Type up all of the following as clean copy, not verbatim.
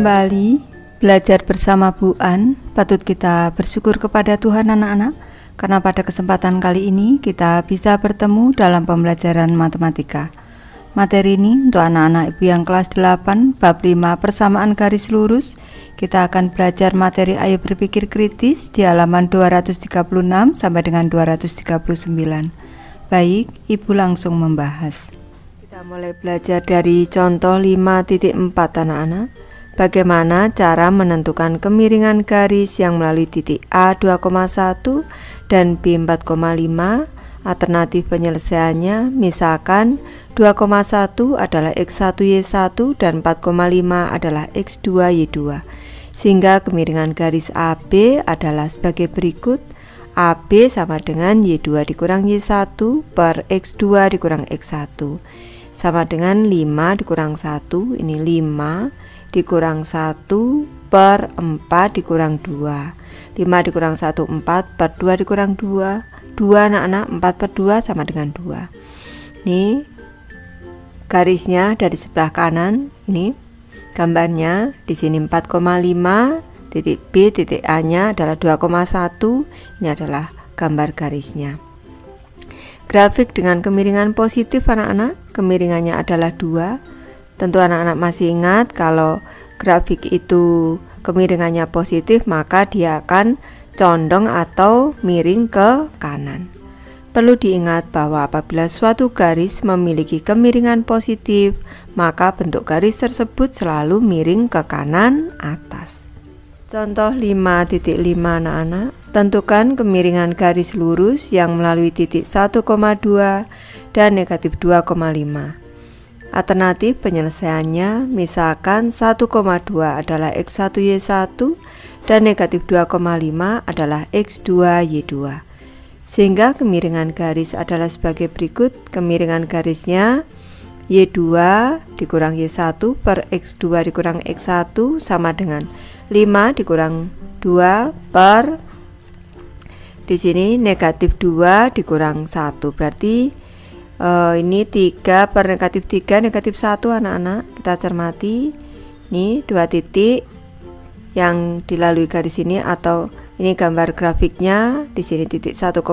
kembali belajar bersama Bu An. Patut kita bersyukur kepada Tuhan anak-anak, karena pada kesempatan kali ini kita bisa bertemu dalam pembelajaran matematika. Materi ini untuk anak-anak ibu yang kelas 8 bab 5 persamaan garis lurus. Kita akan belajar materi ayo berpikir kritis di halaman 236 sampai dengan 239. Baik, ibu langsung membahas. Kita mulai belajar dari contoh 5.4 anak-anak. Bagaimana cara menentukan kemiringan garis yang melalui titik A 2,1 dan B 4,5? Alternatif penyelesaiannya, misalkan 2,1 adalah X1Y1 dan 4,5 adalah X2Y2. Sehingga kemiringan garis AB adalah sebagai berikut. AB sama dengan Y2 dikurang Y1 per X2 dikurang X1 sama dengan 5 dikurang 1, ini 5 dikurang 1 per 4 dikurang 2. 5 dikurang 1 4 per 2 dikurang 2. 2 anak-anak, 4 per 2 sama dengan 2. Ini garisnya dari sebelah kanan, ini gambarnya di sini 4,5, titik B, titik A nya adalah 2,1. Ini adalah gambar garisnya. Grafik dengan kemiringan positif anak-anak, kemiringannya adalah 2. Tentu anak-anak masih ingat kalau grafik itu kemiringannya positif, maka dia akan condong atau miring ke kanan. Perlu diingat bahwa apabila suatu garis memiliki kemiringan positif, maka bentuk garis tersebut selalu miring ke kanan atas. Contoh 5.5 anak-anak, tentukan kemiringan garis lurus yang melalui titik 1,2 dan negatif 2,5. Alternatif penyelesaiannya, misalkan 1,2 adalah X1Y1 dan negatif 2,5 adalah X2Y2. Sehingga kemiringan garis adalah sebagai berikut. Kemiringan garisnya Y2 dikurang Y1 per X2 dikurang X1 sama dengan 5 dikurang 2 per, di sini negatif 2 dikurang 1, berarti ini 3 per negatif 3 negatif 1 anak-anak. Kita cermati, ini 2 titik yang dilalui garis ini, atau ini gambar grafiknya. Di sini titik 1,2,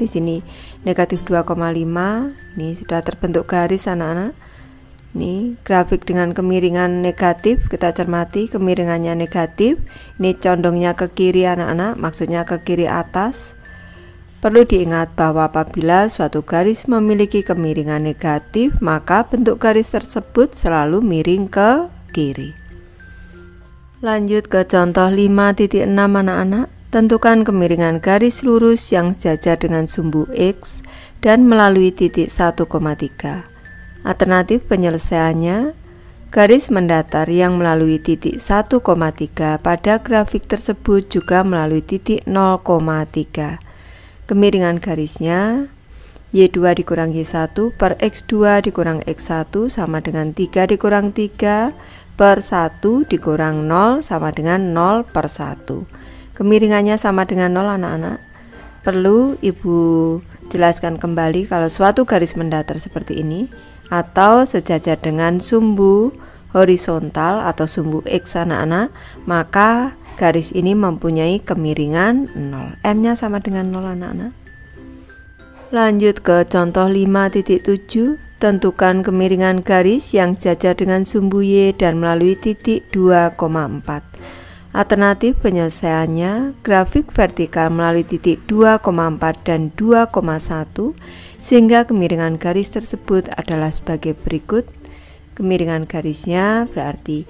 di sini negatif 2,5. Ini sudah terbentuk garis anak-anak. Ini grafik dengan kemiringan negatif, kita cermati kemiringannya negatif. Ini condongnya ke kiri anak-anak, maksudnya ke kiri atas. Perlu diingat bahwa apabila suatu garis memiliki kemiringan negatif, maka bentuk garis tersebut selalu miring ke kiri. Lanjut ke contoh 5.6 anak-anak. Tentukan kemiringan garis lurus yang sejajar dengan sumbu X dan melalui titik 1,3. Alternatif penyelesaiannya, garis mendatar yang melalui titik 1,3 pada grafik tersebut juga melalui titik 0,3. Kemiringan garisnya Y2 dikurang Y1 per X2 dikurang X1 sama dengan 3 dikurang 3 per 1 dikurang 0 sama dengan 0 per 1. Kemiringannya sama dengan 0 anak-anak. Perlu ibu jelaskan kembali kalau suatu garis mendatar seperti ini atau sejajar dengan sumbu horizontal atau sumbu X anak-anak, maka garis ini mempunyai kemiringan 0. M-nya sama dengan 0 anak-anak. Lanjut ke contoh 5.7. Tentukan kemiringan garis yang sejajar dengan sumbu Y dan melalui titik 2,4. Alternatif penyelesaiannya, grafik vertikal melalui titik 2,4 dan 2,1, sehingga kemiringan garis tersebut adalah sebagai berikut. Kemiringan garisnya berarti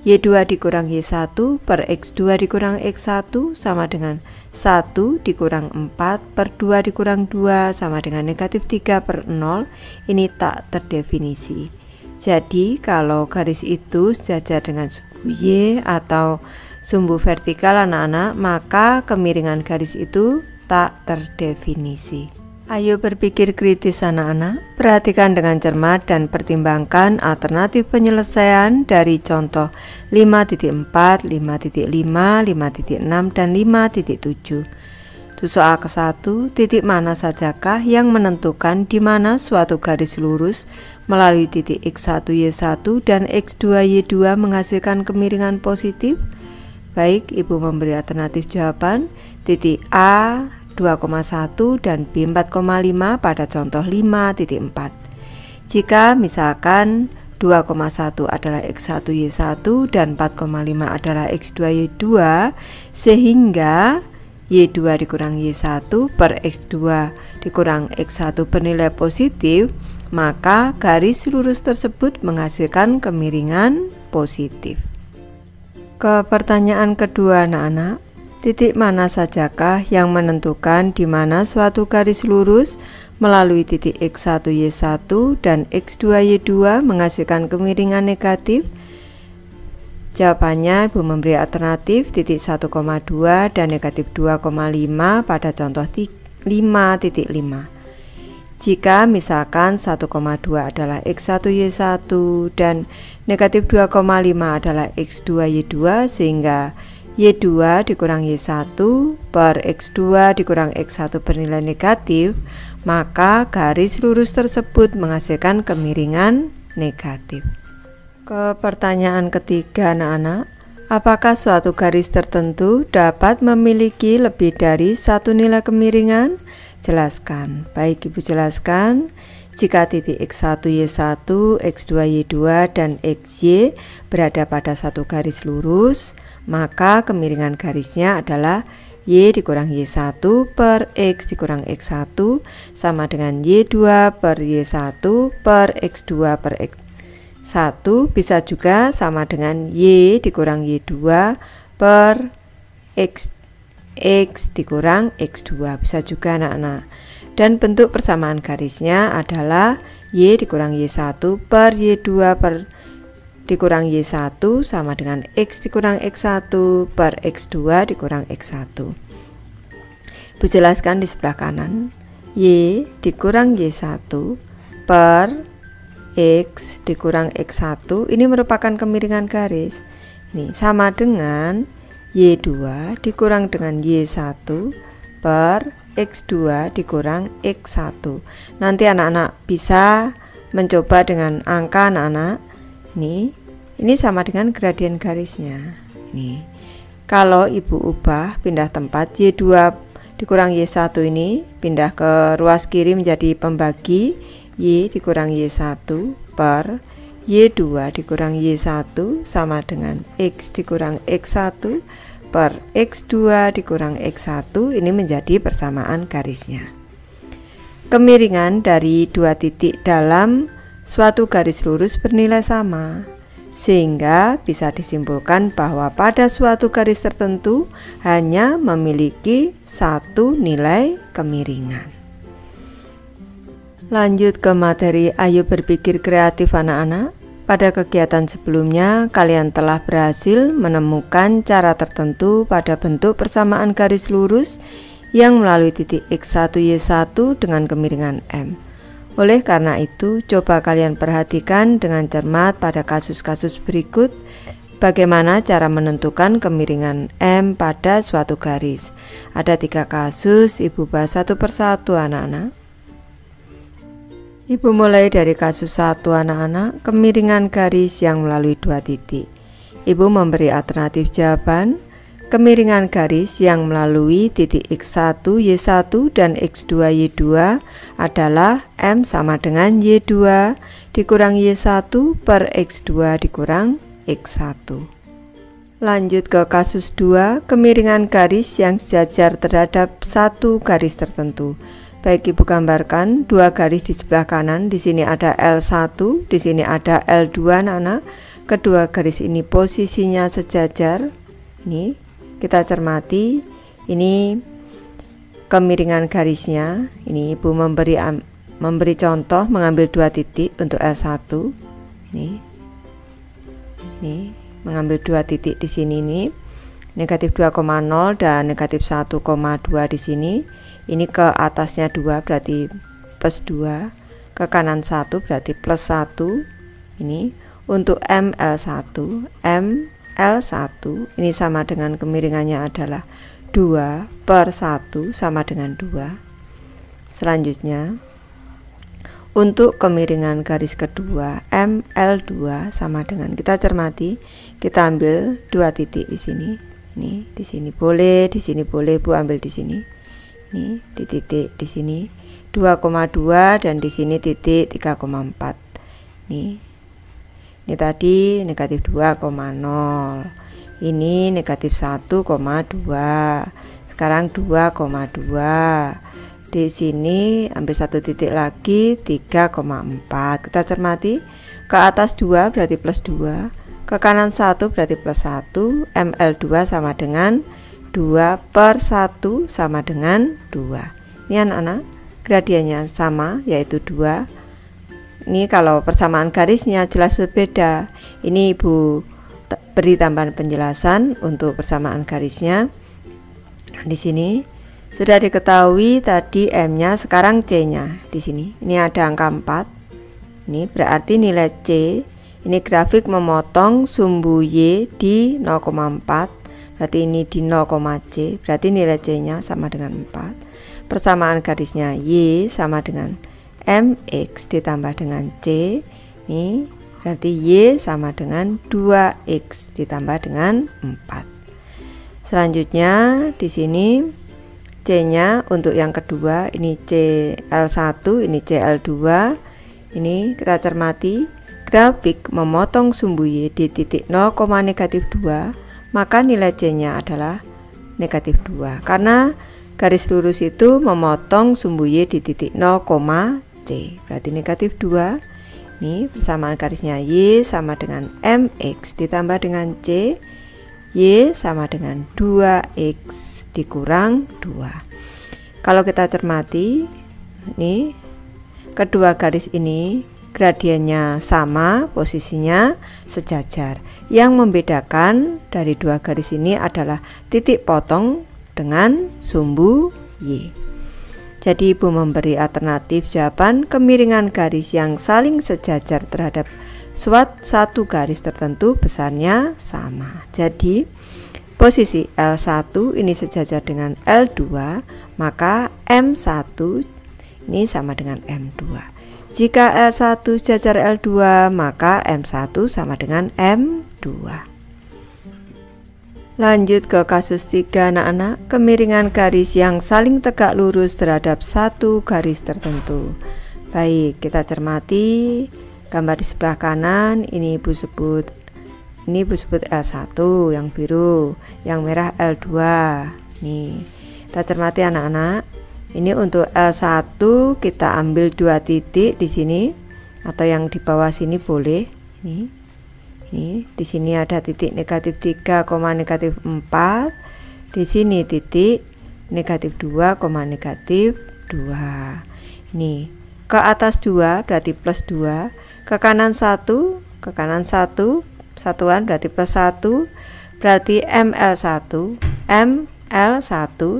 Y2 dikurang Y1 per X2 dikurang X1 sama dengan 1 dikurang 4 per 2 dikurang 2 sama dengan negatif 3 per 0. Ini tak terdefinisi. Jadi kalau garis itu sejajar dengan sumbu Y atau sumbu vertikal anak-anak, maka kemiringan garis itu tak terdefinisi. Ayo berpikir kritis anak-anak, perhatikan dengan cermat dan pertimbangkan alternatif penyelesaian dari contoh 5.4, 5.5, 5.6, dan 5.7. Untuk soal ke-1, titik mana sajakah yang menentukan di mana suatu garis lurus melalui titik X1Y1 dan X2Y2 menghasilkan kemiringan positif? Baik, Ibu memberi alternatif jawaban titik A 2,1 dan B 4,5 pada contoh 5.4. Jika misalkan 2,1 adalah X1Y1 dan 4,5 adalah X2Y2, sehingga Y2 dikurang Y1 per X2 dikurang X1 bernilai positif, maka garis lurus tersebut menghasilkan kemiringan positif. Ke pertanyaan kedua anak-anak, titik mana sajakah yang menentukan di mana suatu garis lurus melalui titik X1Y1 dan X2Y2 menghasilkan kemiringan negatif? Jawabannya Ibu memberi alternatif titik 1,2 dan negatif 2,5 pada contoh 5.5. Jika misalkan 1,2 adalah X1Y1 dan negatif 2,5 adalah X2Y2, sehingga Y2 dikurang Y1 per X2 dikurang X1 bernilai negatif, maka garis lurus tersebut menghasilkan kemiringan negatif. Ke pertanyaan ketiga anak-anak, apakah suatu garis tertentu dapat memiliki lebih dari satu nilai kemiringan? Jelaskan. Baik, Ibu jelaskan. Jika titik X1Y1, X2Y2 dan XY berada pada satu garis lurus, maka kemiringan garisnya adalah Y dikurang Y1 per X dikurang X1 sama dengan Y2 per Y1 per X2 per X1, bisa juga sama dengan Y dikurang Y2 per X dikurang X2, bisa juga anak-anak. Dan bentuk persamaan garisnya adalah Y dikurang Y1 per Y2 per dikurang Y1 sama dengan X dikurang X1 per X2 dikurang X1. Ibu jelaskan di sebelah kanan, Y dikurang Y1 per X dikurang X1 ini merupakan kemiringan garis. Ini sama dengan Y2 dikurang dengan Y1 per X2 dikurang X1. Nanti anak-anak bisa mencoba dengan angka anak-anak. Ini sama dengan gradien garisnya. Nih, kalau Ibu ubah pindah tempat, Y2 dikurang Y1 ini pindah ke ruas kiri menjadi pembagi, Y dikurang Y1 per Y2 dikurang Y1 sama dengan X dikurang X1 per X2 dikurang X1, ini menjadi persamaan garisnya. Kemiringan dari dua titik dalam suatu garis lurus bernilai sama, sehingga bisa disimpulkan bahwa pada suatu garis tertentu hanya memiliki satu nilai kemiringan. Lanjut ke materi Ayo Berpikir Kreatif anak-anak. Pada kegiatan sebelumnya, kalian telah berhasil menemukan cara tertentu pada bentuk persamaan garis lurus yang melalui titik X1Y1 dengan kemiringan M. Oleh karena itu, coba kalian perhatikan dengan cermat pada kasus-kasus berikut bagaimana cara menentukan kemiringan M pada suatu garis. Ada 3 kasus, Ibu bahas satu persatu anak-anak. Ibu mulai dari kasus 1 anak-anak, kemiringan garis yang melalui 2 titik. Ibu memberi alternatif jawaban. Kemiringan garis yang melalui titik X1Y1 dan X2Y2 adalah M sama dengan Y2 dikurang Y1 per X2 dikurang X1. Lanjut ke kasus 2, kemiringan garis yang sejajar terhadap satu garis tertentu. Baik, Ibu gambarkan 2 garis di sebelah kanan. Di sini ada L1, di sini ada L2 anak-anak. Kedua garis ini posisinya sejajar. Ini kita cermati. Ini kemiringan garisnya. Ini Ibu memberi contoh mengambil 2 titik untuk L1. Ini mengambil 2 titik di sini ini. Negatif 2,0 dan negatif 1,2 di sini. Ini ke atasnya 2 berarti plus 2, ke kanan 1 berarti plus 1. Ini untuk ML1 ini sama dengan kemiringannya adalah 2/1 sama dengan 2. Selanjutnya untuk kemiringan garis kedua ML2 sama dengan, kita cermati, kita ambil 2 titik di sini. Nih, di sini boleh, di sini boleh, Bu ambil di sini. Nih, di titik di sini 2,2 dan di sini titik 3,4. Nih. Ini tadi negatif 2,0. Ini negatif 1,2. Sekarang 2,2. Di sini ambil 1 titik lagi 3,4. Kita cermati, ke atas 2 berarti plus 2, ke kanan 1 berarti plus 1. ML2 sama dengan 2/1 sama dengan 2. Ini anak-anak, gradiennya sama, yaitu 2. Ini kalau persamaan garisnya jelas berbeda. Ini Ibu beri tambahan penjelasan untuk persamaan garisnya. Di sini sudah diketahui tadi M-nya, sekarang C-nya di sini. Ini ada angka 4. Ini berarti nilai C. Ini grafik memotong sumbu Y di 0,4. Berarti ini di 0,C. Berarti nilai C-nya sama dengan 4. Persamaan garisnya Y sama dengan MX ditambah dengan C. Ini berarti Y sama dengan 2X ditambah dengan 4. Selanjutnya di sini C-nya untuk yang kedua, ini CL1, ini CL2. Ini kita cermati, grafik memotong sumbu Y di titik 0,-2, maka nilai C-nya adalah negatif 2. Karena garis lurus itu memotong sumbu Y di titik 0,C, berarti negatif 2. Ini persamaan garisnya Y sama dengan MX ditambah dengan C. Y sama dengan 2X dikurang 2. Kalau kita cermati, ini kedua garis ini gradiennya sama, posisinya sejajar. Yang membedakan dari dua garis ini adalah titik potong dengan sumbu Y. Jadi Ibu memberi alternatif jawaban kemiringan garis yang saling sejajar terhadap satu garis tertentu besarnya sama. Jadi posisi L1 ini sejajar dengan L2, maka M1 ini sama dengan M2. Jika L1 sejajar L2, maka M1 sama dengan M2. Lanjut ke kasus 3 anak-anak, kemiringan garis yang saling tegak lurus terhadap satu garis tertentu. Baik, kita cermati gambar di sebelah kanan. Ini Ibu sebut L1 yang biru, yang merah L2. Nih, kita cermati anak-anak. Ini untuk L1 kita ambil 2 titik di sini, atau yang di bawah sini boleh. Ini di sini ada titik negatif 3, negatif 4. Di sini titik negatif 2, negatif 2. Ini ke atas 2 berarti plus 2, ke kanan 1, satuan berarti plus 1, berarti ML1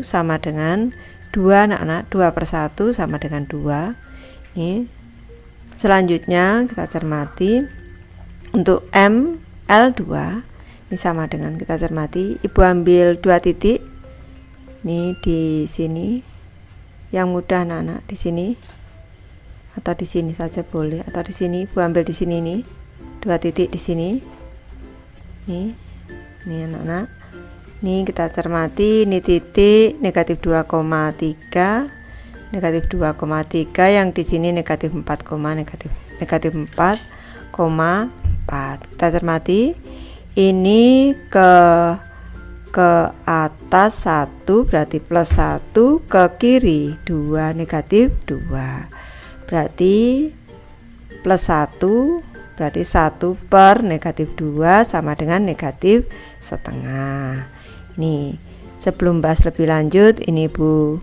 sama dengan 2 anak-anak, 2/1 sama dengan 2. Ini selanjutnya kita cermati untuk ML2 ini sama dengan, kita cermati, Ibu ambil 2 titik ini di sini, yang mudah anak-anak di sini atau di sini saja boleh, atau di sini Ibu ambil di sini nih 2 titik di sini. Nih anak-anak, nih kita cermati, ini titik negatif 2,3, negatif 2,3, yang di sini negatif 4, negatif 4,4. Kita cermati, ini ke atas 1 berarti plus 1, ke kiri 2 negatif 2, berarti plus 1 berarti 1 per negatif 2 sama dengan negatif setengah. Nih, sebelum bahas lebih lanjut, ini Ibu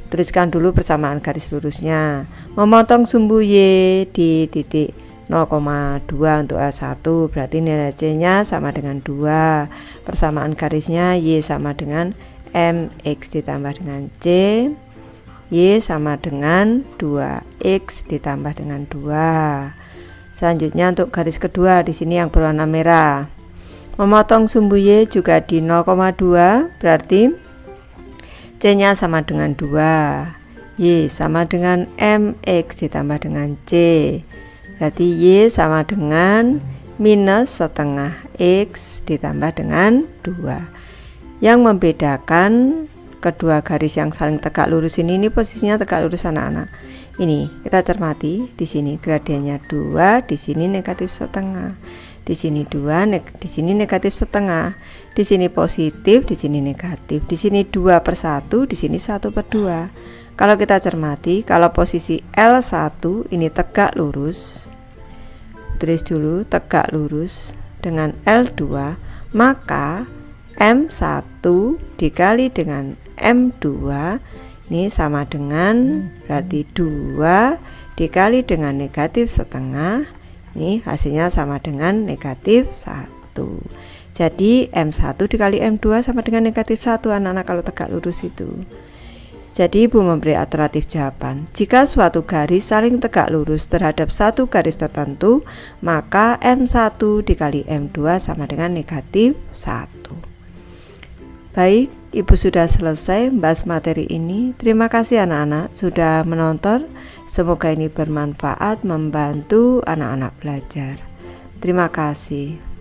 tuliskan dulu persamaan garis lurusnya. Memotong sumbu Y di titik 0,2 untuk L1, berarti nilai C-nya sama dengan 2. Persamaan garisnya Y sama dengan MX ditambah dengan C. Y sama dengan 2X ditambah dengan 2. Selanjutnya untuk garis kedua di sini yang berwarna merah. Memotong sumbu Y juga di 0,2, berarti C-nya sama dengan 2. Y sama dengan MX ditambah dengan C. Berarti Y sama dengan minus setengah X ditambah dengan 2. Yang membedakan kedua garis yang saling tegak lurus ini posisinya tegak lurus anak-anak. Ini kita cermati, di sini gradiennya 2, di sini negatif setengah. Di sini 2, di sini negatif setengah. Di sini positif, di sini negatif. Di sini 2/1, di sini 1/2. Kalau kita cermati, kalau posisi L1 ini tegak lurus, tulis dulu tegak lurus dengan L2, maka M1 dikali dengan M2 ini sama dengan berarti 2 dikali dengan negatif setengah, ini hasilnya sama dengan negatif 1. Jadi M1 dikali M2 sama dengan negatif 1 anak-anak kalau tegak lurus itu. Jadi Ibu memberi alternatif jawaban. Jika suatu garis saling tegak lurus terhadap satu garis tertentu, maka M1 dikali M2 sama dengan negatif 1. Baik, Ibu sudah selesai membahas materi ini. Terima kasih anak-anak sudah menonton. Semoga ini bermanfaat membantu anak-anak belajar. Terima kasih.